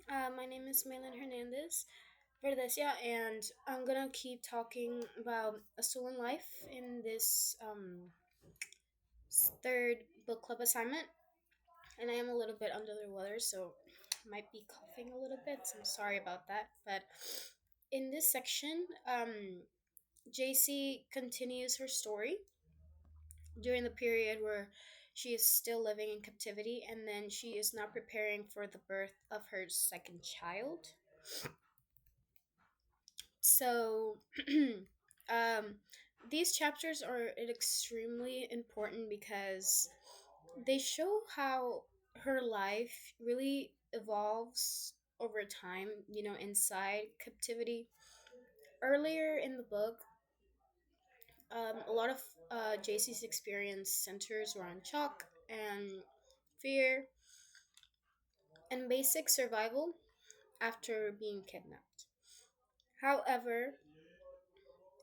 My name is Malin Hernandez Verdesia, and I'm gonna keep talking about A Stolen Life in this third book club assignment. And I am a little bit under the weather, so I might be coughing a little bit. So I'm sorry about that. But in this section, JC continues her story during the period where she is still living in captivity, and then she is now preparing for the birth of her second child. So um, these chapters are extremely important because they show how her life really evolves over time, inside captivity. Earlier in the book, a lot of JC's experience centers around shock and fear and basic survival after being kidnapped. However,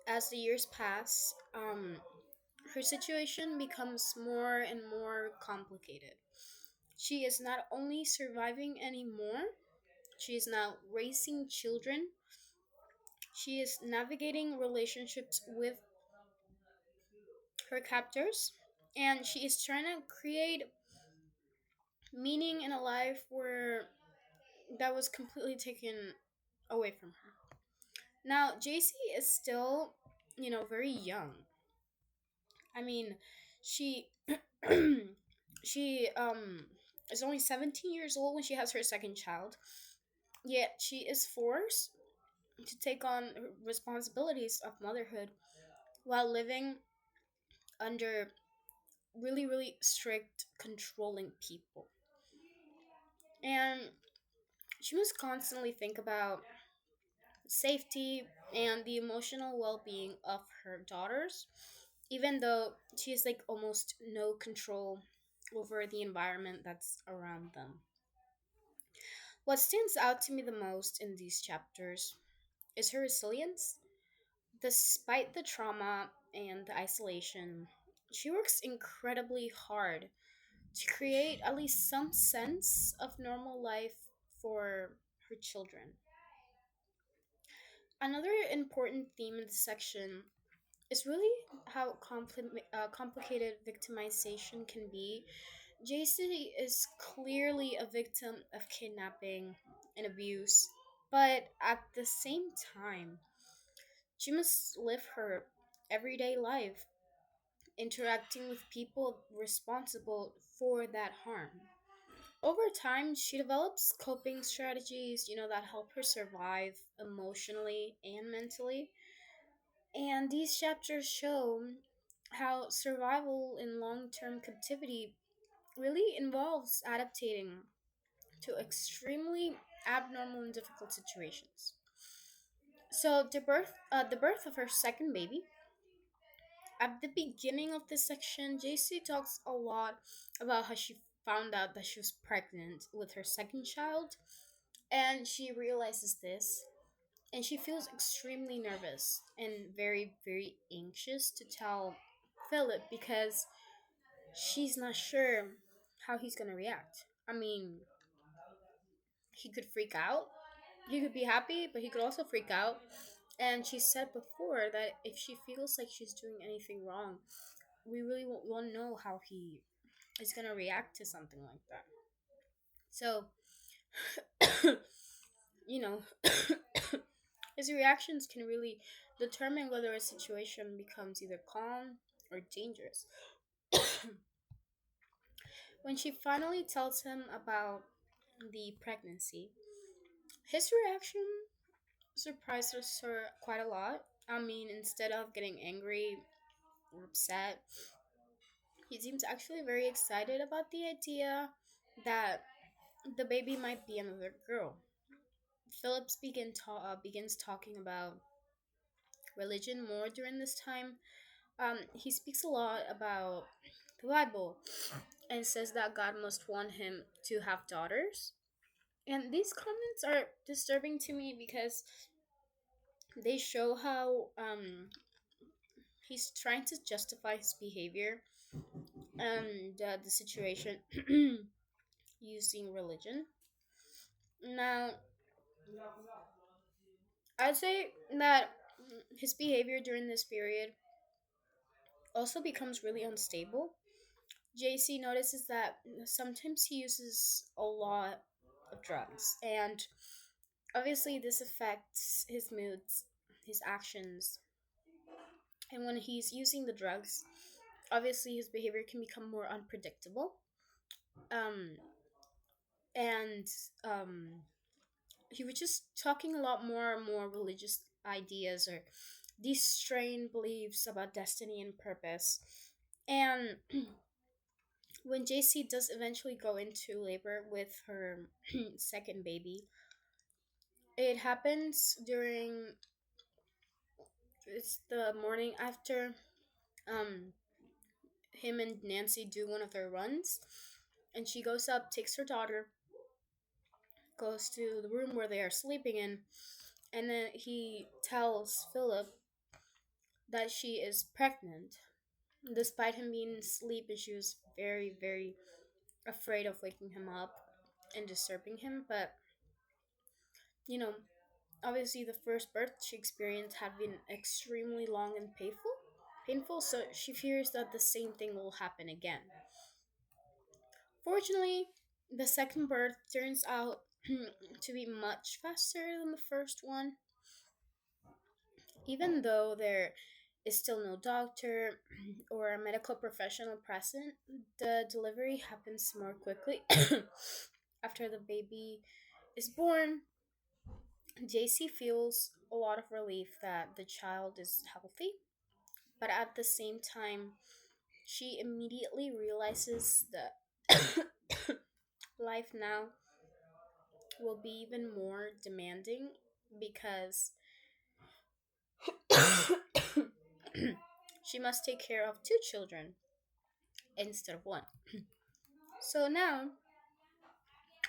as the years pass, her situation becomes more and more complicated. She is not only surviving anymore, she is now raising children, she is navigating relationships with her captors, and she is trying to create meaning in a life where that was completely taken away from her. Now, JC is still, very young. I mean, she she is only 17 years old when she has her second child. Yet she is forced to take on responsibilities of motherhood while living under really, really strict, controlling people. And she must constantly think about safety and the emotional well being of her daughters, even though she has like almost no control over the environment that's around them. What stands out to me the most in these chapters is her resilience. Despite the trauma and the isolation, she works incredibly hard to create at least some sense of normal life for her children. Another important theme in this section is really how complicated victimization can be. JC is clearly a victim of kidnapping and abuse, but at the same time, she must live her everyday life interacting with people responsible for that harm. Over time, she develops coping strategies, that help her survive emotionally and mentally. And these chapters show how survival in long term captivity really involves adapting to extremely abnormal and difficult situations. So the birth of her second baby. At the beginning of this section, JC talks a lot about how she found out that she was pregnant with her second child, and she realizes this, and she feels extremely nervous and very, very anxious to tell Philip because she's not sure how he's gonna react. I mean, he could freak out, he could be happy, but he could also freak out. And she said before that if she feels like she's doing anything wrong, we really won't know how he is gonna react to something like that. So, you know, his reactions can really determine whether a situation becomes either calm or dangerous. When she finally tells him about the pregnancy, his reaction surprises her quite a lot. I mean, instead of getting angry or upset, he seems actually very excited about the idea that the baby might be another girl. Phillips begins talking about religion more during this time. He speaks a lot about the Bible and says that God must want him to have daughters. And these comments are disturbing to me because they show how he's trying to justify his behavior and the situation using religion. Now, I'd say that his behavior during this period also becomes really unstable. JC notices that sometimes he uses a lot of drugs, and obviously, this affects his moods, his actions, and when he's using the drugs, obviously his behavior can become more unpredictable. Um, and he was just talking a lot more and more religious ideas or these strained beliefs about destiny and purpose. And when JC does eventually go into labor with her second baby, it happens during it's the morning after um him and Nancy do one of their runs, and she goes up, takes her daughter, goes to the room where they are sleeping in, and then he tells Philip that she is pregnant. Despite him being asleep, and she was very, very afraid of waking him up and disturbing him. But you know, obviously, the first birth she experienced had been extremely long and painful. Painful, so she fears that the same thing will happen again. Fortunately, the second birth turns out to be much faster than the first one, even though there is still no doctor or a medical professional present. The delivery happens more quickly. After the baby is born, JC feels a lot of relief that the child is healthy, but at the same time, she immediately realizes that life now will be even more demanding because she must take care of two children instead of one. So now,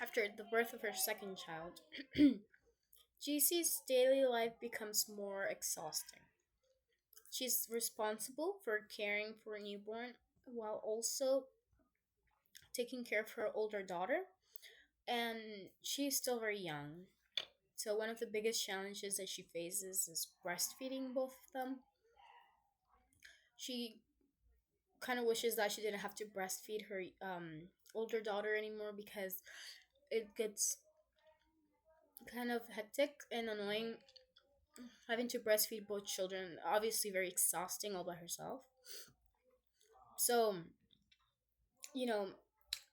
after the birth of her second child, GC's daily life becomes more exhausting. She's responsible for caring for a newborn while also taking care of her older daughter, and she's still very young. So, one of the biggest challenges that she faces is breastfeeding both of them. She kind of wishes that she didn't have to breastfeed her older daughter anymore because it gets kind of hectic and annoying having to breastfeed both children. Obviously, very exhausting all by herself. So, you know,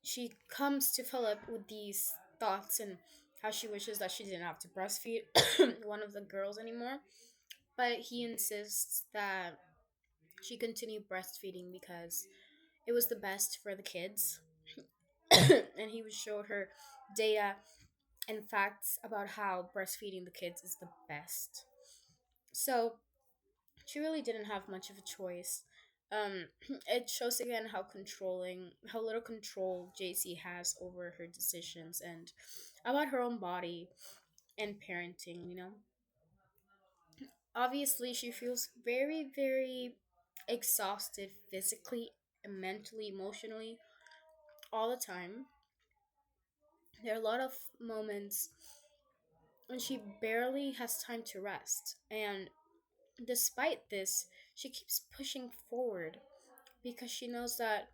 she comes to Philip with these thoughts and how she wishes that she didn't have to breastfeed one of the girls anymore. But he insists that she continue breastfeeding because it was the best for the kids. And he would show her data and facts about how breastfeeding the kids is the best. So she really didn't have much of a choice. It shows again how little control JC has over her decisions and about her own body and parenting. Obviously, she feels very, very exhausted physically, mentally, emotionally, all the time. There are a lot of moments when she barely has time to rest, and despite this, she keeps pushing forward because she knows that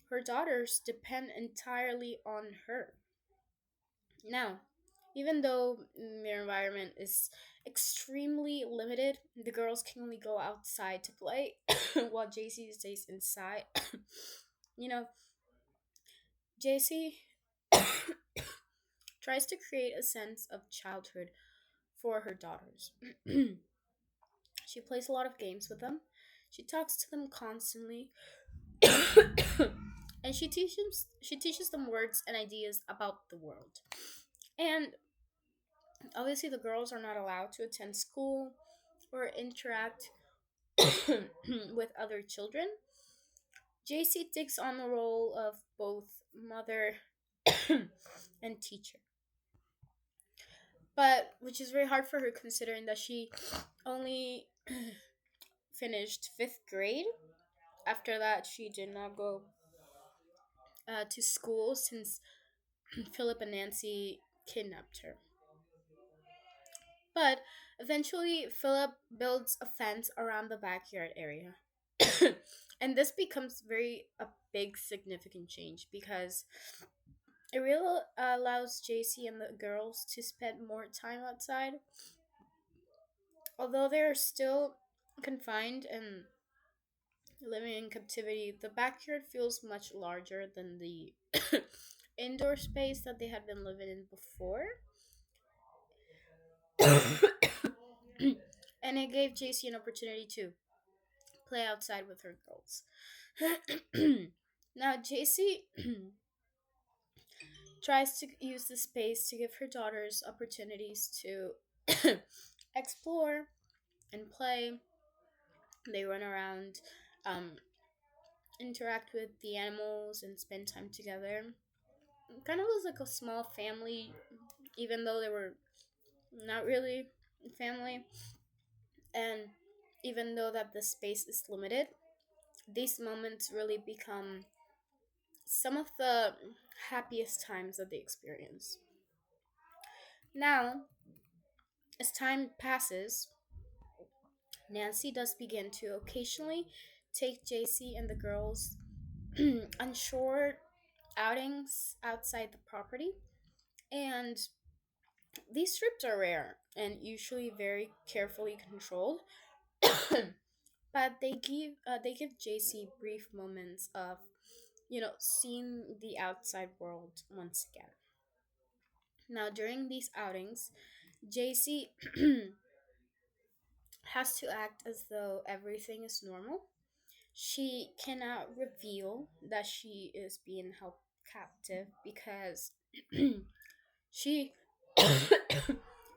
her daughters depend entirely on her. Now, even though their environment is extremely limited, the girls can only go outside to play while JC stays inside. you know, JC tries to create a sense of childhood for her daughters. She plays a lot of games with them. She talks to them constantly, and she teaches them words and ideas about the world. And obviously, the girls are not allowed to attend school or interact with other children. JC takes on the role of both mother and teacher, but which is very hard for her considering that she only finished fifth grade. After that, she did not go to school since Philip and Nancy kidnapped her. But eventually, Philip builds a fence around the backyard area. And this becomes very a big significant change because it really allows JC and the girls to spend more time outside. Although they're still confined and living in captivity, the backyard feels much larger than the indoor space that they had been living in before. And it gave JC an opportunity to play outside with her girls. Now, JC tries to use the space to give her daughters opportunities to explore and play. They run around, um, interact with the animals, and spend time together. Kind of was like a small family, even though they were not really family. And even though that the space is limited, these moments really become some of the happiest times that they experience. Now, as time passes, Nancy does begin to occasionally take JC and the girls on short outings outside the property, and these trips are rare and usually very carefully controlled. But they give JC brief moments of seeing the outside world once again. Now during these outings, JC has to act as though everything is normal. She cannot reveal that she is being held captive because she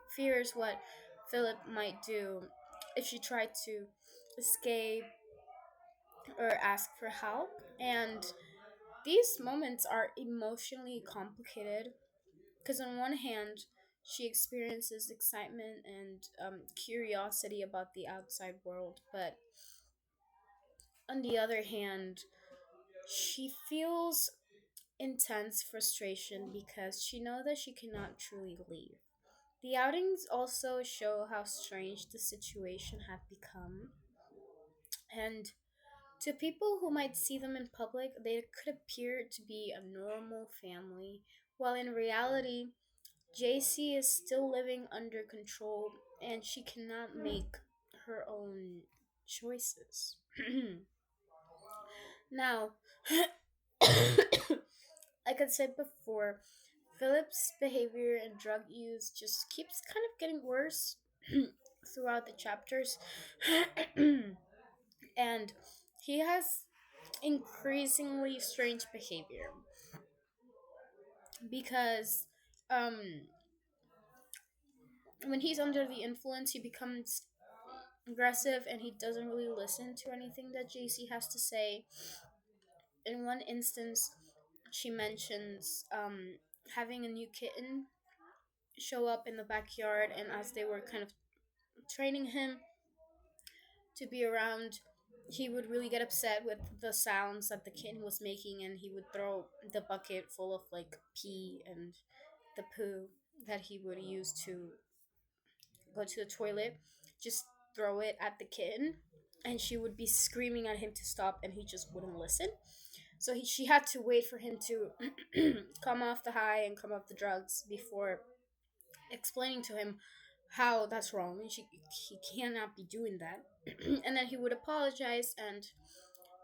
fears what Philip might do if she tried to escape or ask for help. And these moments are emotionally complicated because, on one hand, she experiences excitement and curiosity about the outside world, but on the other hand, she feels intense frustration because she knows that she cannot truly leave. The outings also show how strange the situation had become, and to people who might see them in public, they could appear to be a normal family, while in reality, JC is still living under control and she cannot make her own choices. Now, like I said before, Philip's behavior and drug use just keeps kind of getting worse throughout the chapters. And he has increasingly strange behavior because um when he's under the influence he becomes aggressive and he doesn't really listen to anything that JC has to say. In one instance, she mentions having a new kitten show up in the backyard, and as they were kind of training him to be around, he would really get upset with the sounds that the kitten was making, and he would throw the bucket full of like pee and the poo that he would use to go to the toilet, just throw it at the kitten, and she would be screaming at him to stop, and he just wouldn't listen. So she had to wait for him to come off the high and come off the drugs before explaining to him how that's wrong and he cannot be doing that. And then he would apologize and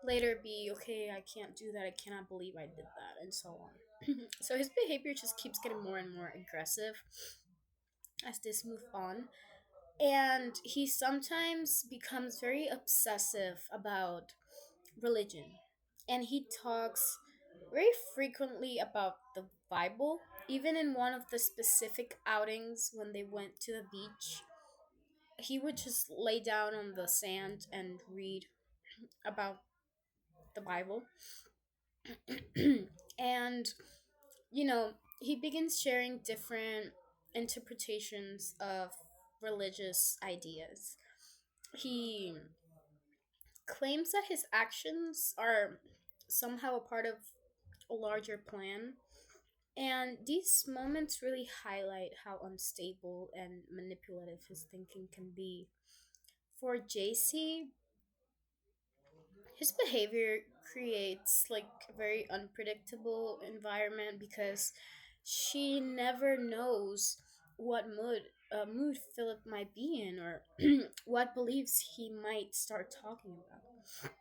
later be okay. I can't do that. I cannot believe I did that, and so on. So his behavior just keeps getting more and more aggressive as this move on, and he sometimes becomes very obsessive about religion, and he talks very frequently about the Bible. Even in one of the specific outings when they went to the beach, he would just lay down on the sand and read about the Bible. And he begins sharing different interpretations of religious ideas. He claims that his actions are somehow a part of a larger plan, And these moments really highlight how unstable and manipulative his thinking can be. For JC, his behavior creates like a very unpredictable environment because she never knows what mood Philip might be in, or what beliefs he might start talking about.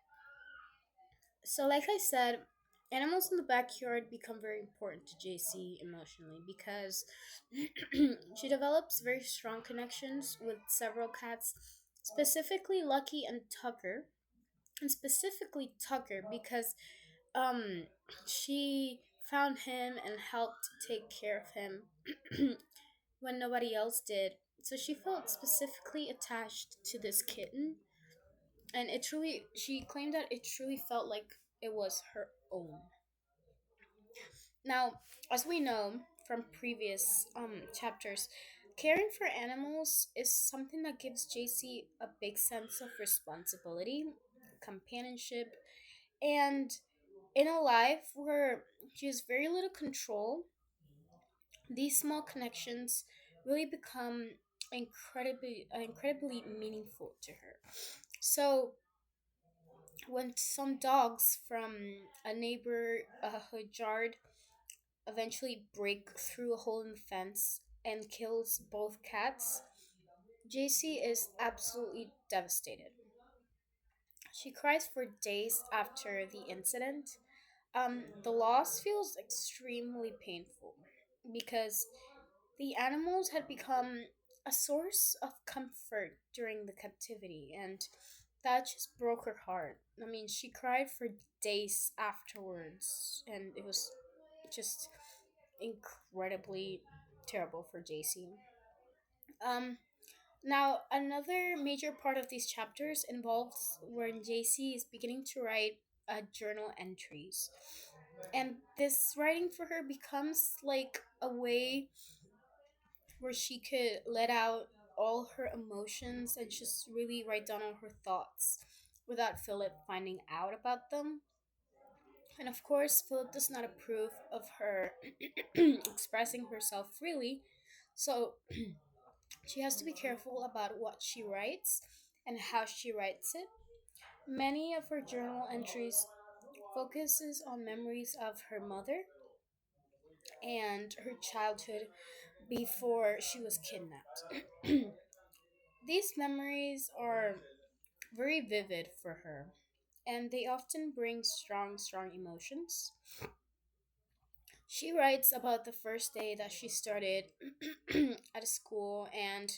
So, like I said, animals in the backyard become very important to JC emotionally because she develops very strong connections with several cats, specifically Lucky and Tucker, and specifically Tucker because um she found him and helped take care of him when nobody else did. So she felt specifically attached to this kitten, and it truly she claimed that it truly felt like it was her own. Now, as we know from previous chapters, caring for animals is something that gives JC a big sense of responsibility, companionship, and in a life where she has very little control, these small connections really become incredibly meaningful to her. So when some dogs from a neighborhood yard eventually break through a hole in the fence and kills both cats, JC is absolutely devastated. She cries for days after the incident. The loss feels extremely painful because the animals had become a source of comfort during the captivity, and that just broke her heart. I mean, she cried for days afterwards, and it was just incredibly terrible for JC. Um, Now, another major part of these chapters involves when JC is beginning to write journal entries. And this writing for her becomes like a way where she could let out all her emotions and just really write down all her thoughts without Philip finding out about them. And of course, Philip does not approve of her expressing herself freely, so she has to be careful about what she writes and how she writes it. Many of her journal entries focuses on memories of her mother and her childhood before she was kidnapped. These memories are very vivid for her, and they often bring strong emotions. She writes about the first day that she started at school and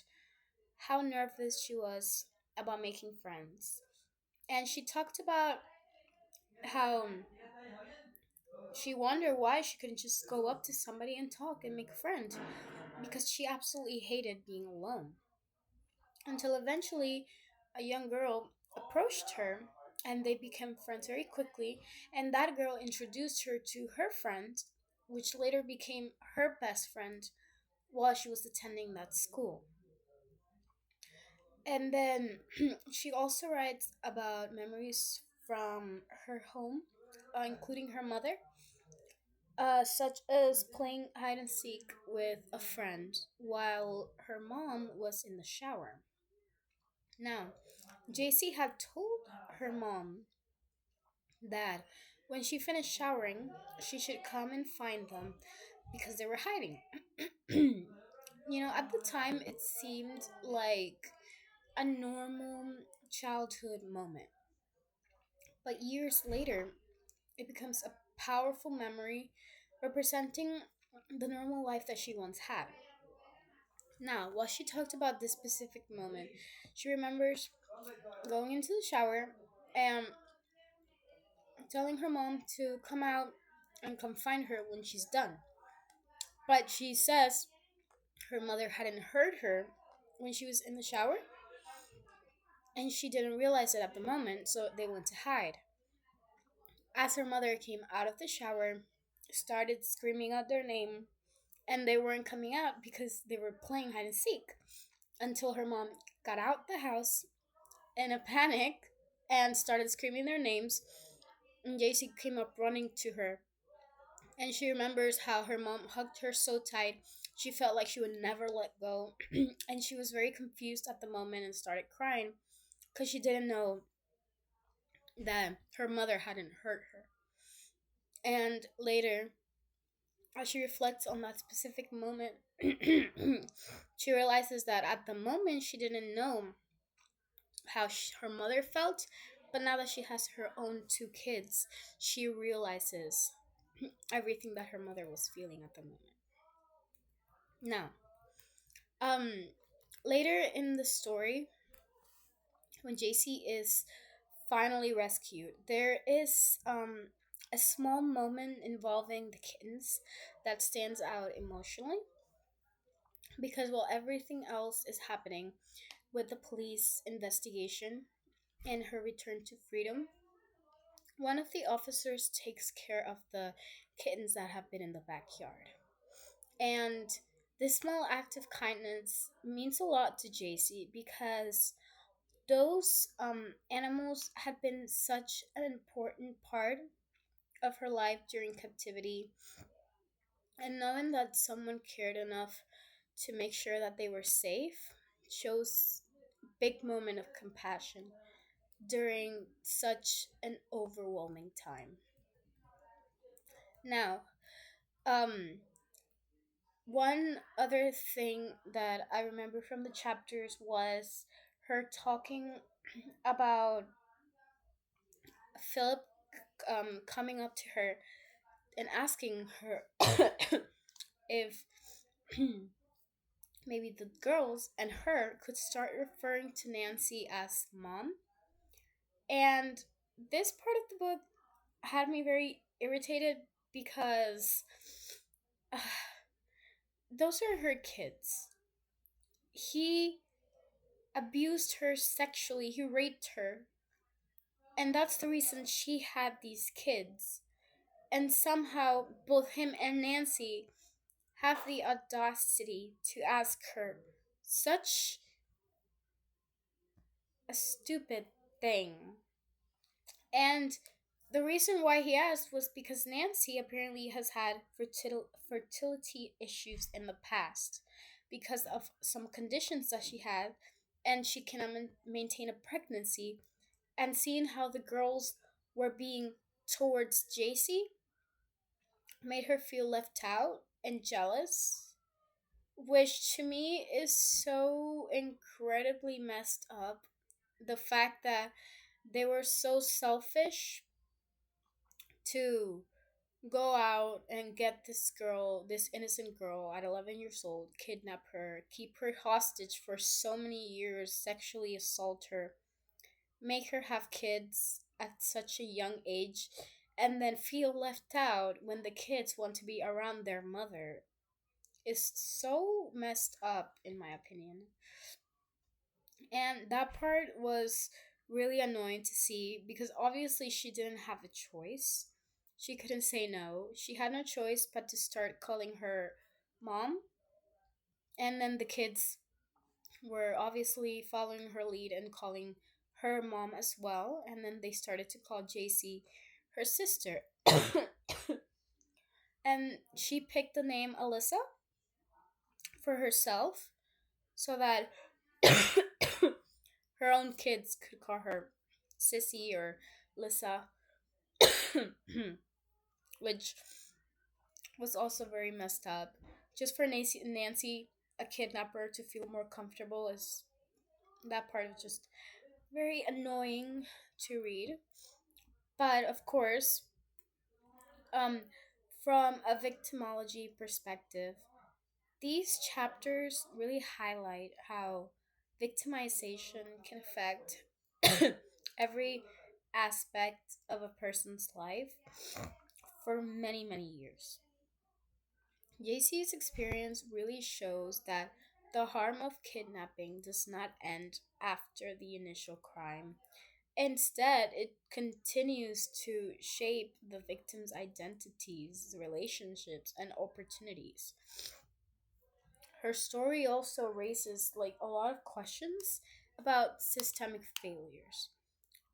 how nervous she was about making friends. And she talked about how she wondered why she couldn't just go up to somebody and talk and make a friend because she absolutely hated being alone. Until eventually, a young girl approached her and they became friends very quickly. And that girl introduced her to her friend, which later became her best friend while she was attending that school. And then she also writes about memories from her home, including her mother, such as playing hide and seek with a friend while her mom was in the shower. Now, JC had told her mom that when she finished showering, she should come and find them because they were hiding. At the time, it seemed like a normal childhood moment. But years later, it becomes a powerful memory representing the normal life that she once had. Now, while she talked about this specific moment, she remembers going into the shower and telling her mom to come out and come find her when she's done. But she says her mother hadn't heard her when she was in the shower, and she didn't realize it at the moment, so they went to hide. As her mother came out of the shower, started screaming out their name, and they weren't coming out because they were playing hide and seek until her mom got out the house in a panic and started screaming their names. And JC came up running to her And she remembers how her mom hugged her so tight she felt like she would never let go. And she was very confused at the moment and started crying because she didn't know that her mother hadn't hurt her. And later, as she reflects on that specific moment, she realizes that at the moment she didn't know how her mother felt, but now that she has her own two kids, she realizes everything that her mother was feeling at the moment. Now, um, later in the story, when JC is finally rescued, there is a small moment involving the kittens that stands out emotionally because while everything else is happening with the police investigation and her return to freedom, one of the officers takes care of the kittens that have been in the backyard. And this small act of kindness means a lot to JC because those animals had been such an important part of her life during captivity. And knowing that someone cared enough to make sure that they were safe shows big moment of compassion during such an overwhelming time. Now, um, one other thing that I remember from the chapters was her talking about Philip coming up to her and asking her if maybe the girls and her could start referring to Nancy as mom. And this part of the book had me very irritated because uh, those are her kids. He abused her sexually, he raped her, and that's the reason she had these kids. And somehow, both him and Nancy have the audacity to ask her such a stupid thing. And the reason why he asked was because Nancy apparently has had fertility issues in the past because of some conditions that she had, and she cannot maintain a pregnancy. And seeing how the girls were being towards JC made her feel left out and jealous, which to me is so incredibly messed up. The fact that they were so selfish to go out and get this girl, this innocent girl at 11 years old, kidnap her, keep her hostage for so many years, sexually assault her, make her have kids at such a young age, and then feel left out when the kids want to be around their mother is so messed up, in my opinion. And that part was really annoying to see because obviously she didn't have a choice. She couldn't say no. She had no choice but to start calling her mom. And then the kids were obviously following her lead and calling her mom as well. And then they started to call JC her sister. And she picked the name Alyssa for herself so that her own kids could call her Sissy or Lissa, which was also very messed up. Just for Nancy, a kidnapper, to feel more comfortable is that part is just very annoying to read. But of course, um, from a victimology perspective, these chapters really highlight how victimization can affect every aspect of a person's life for many, many years. JC's experience really shows that the harm of kidnapping does not end after the initial crime. Instead, it continues to shape the victim's identities, relationships, and opportunities. Her story also raises like a lot of questions about systemic failures.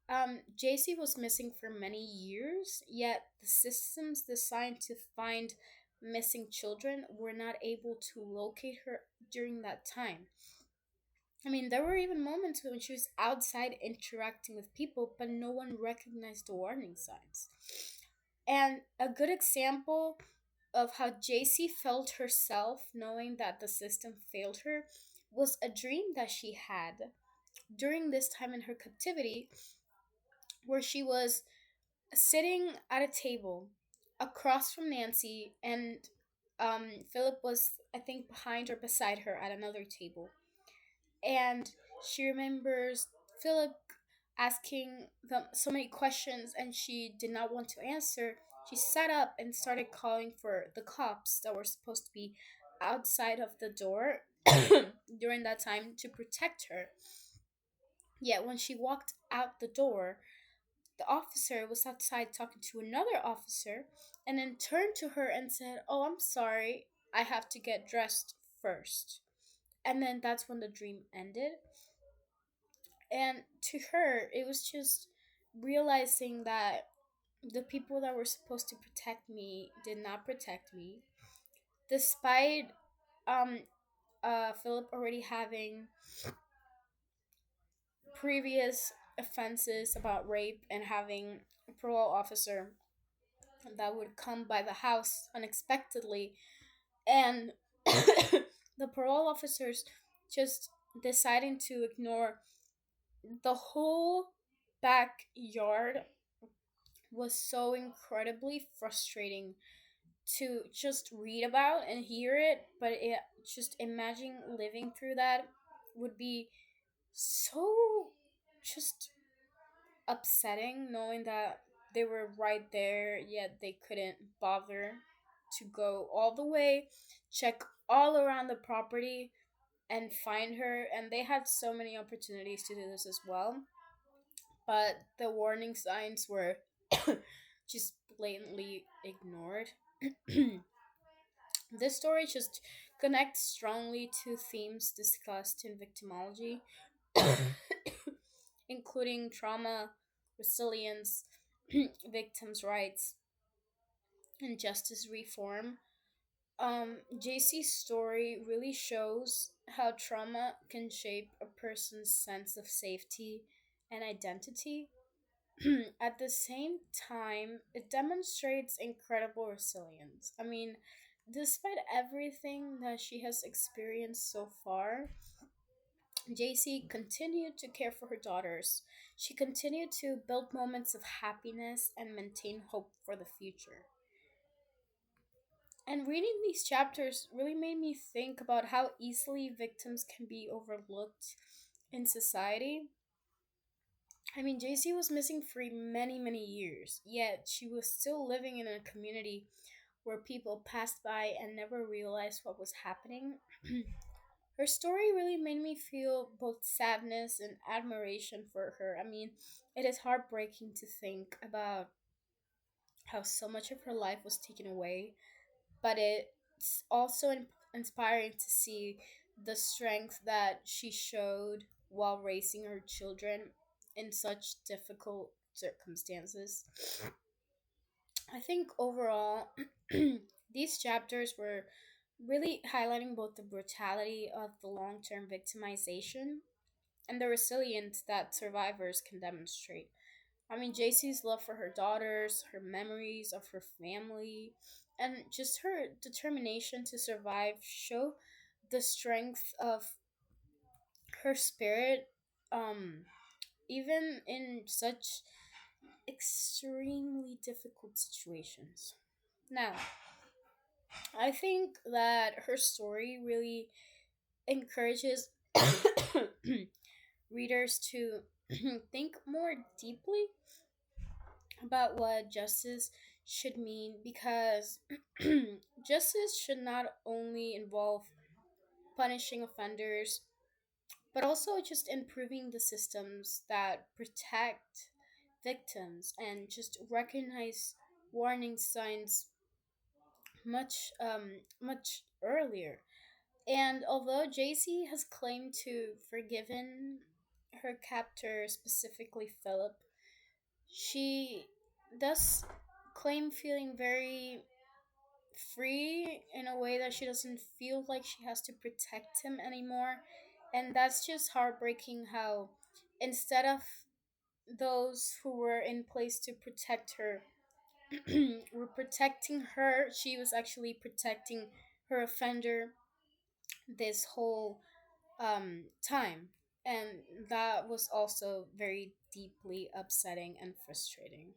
JC was missing for many years, yet the systems designed to find missing children were not able to locate her during that time. I mean, there were even moments when she was outside interacting with people, but no one recognized the warning signs. And a good example of how JC felt herself knowing that the system failed her was a dream that she had during this time in her captivity, where she was sitting at a table across from Nancy, and Philip was, I think, behind or beside her at another table. And she remembers Philip asking them so many questions, and she did not want to answer. She sat up and started calling for the cops that were supposed to be outside of the door during that time to protect her. Yet when she walked out the door, the officer was outside talking to another officer and then turned to her and said, "Oh, I'm sorry, I have to get dressed first." And then that's when the dream ended. And to her, it was just realizing that the people that were supposed to protect me did not protect me, despite um Philip already having previous offenses about rape and having a parole officer that would come by the house unexpectedly, and the parole officers just deciding to ignore the whole backyard was so incredibly frustrating to just read about and hear it. But it just imagine living through that would be so just upsetting, knowing that they were right there, yet they couldn't bother to go all the way, check all around the property, and find her. And they had so many opportunities to do this as well, but the warning signs were just blatantly ignored. This story just connects strongly to themes discussed in victimology, including trauma, resilience, victims' rights, and justice reform. JC's story really shows how trauma can shape a person's sense of safety and identity. At the same time, it demonstrates incredible resilience. I mean, despite everything that she has experienced so far, JC continued to care for her daughters. She continued to build moments of happiness and maintain hope for the future. And reading these chapters really made me think about how easily victims can be overlooked in society. I mean, JC was missing for many, many years, yet she was still living in a community where people passed by and never realized what was happening. Her story really made me feel both sadness and admiration for her. I mean, it is heartbreaking to think about how so much of her life was taken away, but it's also inspiring to see the strength that she showed while raising her children in such difficult circumstances. I think overall, these chapters were really highlighting both the brutality of the long term victimization and the resilience that survivors can demonstrate. I mean, JC's love for her daughters, her memories of her family, and just her determination to survive show the strength of her spirit, um, even in such extremely difficult situations. Now, I think that her story really encourages readers to think more deeply about what justice should mean, because justice should not only involve punishing offenders but also just improving the systems that protect victims and just recognize warning signs much earlier. And although JC has claimed to forgiven her captor, specifically Philip, She does claim feeling very free in a way that she doesn't feel like she has to protect him anymore. And that's just heartbreaking how instead of those who were in place to protect her were protecting her, she was actually protecting her offender this whole time. And that was also very deeply upsetting and frustrating.